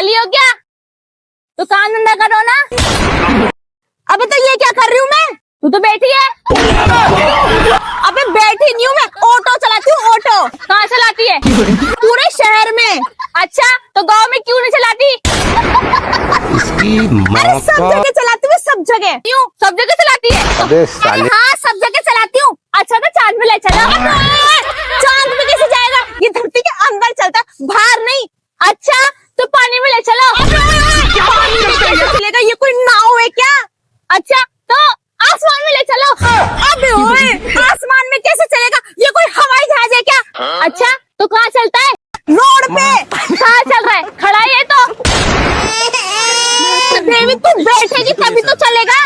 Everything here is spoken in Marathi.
पागल ही हो क्या? तो काम धंधा करो ना। अबे तो ये क्या कर रही हूँ मैं? तू तो बैठी है। अबे बैठी नहीं हूँ मैं, ऑटो चलाती हूँ ऑटो। कहाँ चलाती है? पूरे शहर में। अच्छा तो गांव में क्यों नहीं चलाती? अरे सब जगह चलाती हूँ, सब जगह। क्यों सब जगह चलाती है? अबे साले। हाँ सब जगह चलाती हूँ। अच्छा तो चांद पे ले चलो। चांद पे कैसे जाएगा? ये धरती के अंदर चलता है, बाहर नहीं। अच्छा तो पानी में ले चलो। पानी में कैसे चलेगा? ये कोई नाव है क्या? अच्छा तो आसमान में ले चलो। अबे ओए, आसमान में कैसे चलेगा? ये कोई हवाई जहाज है क्या? अच्छा तो कहाँ चलता है? रोड पे। कहाँ चल रहा है? खड़ा है ये तो। देवी तू बैठेगी तभी तो चलेगा।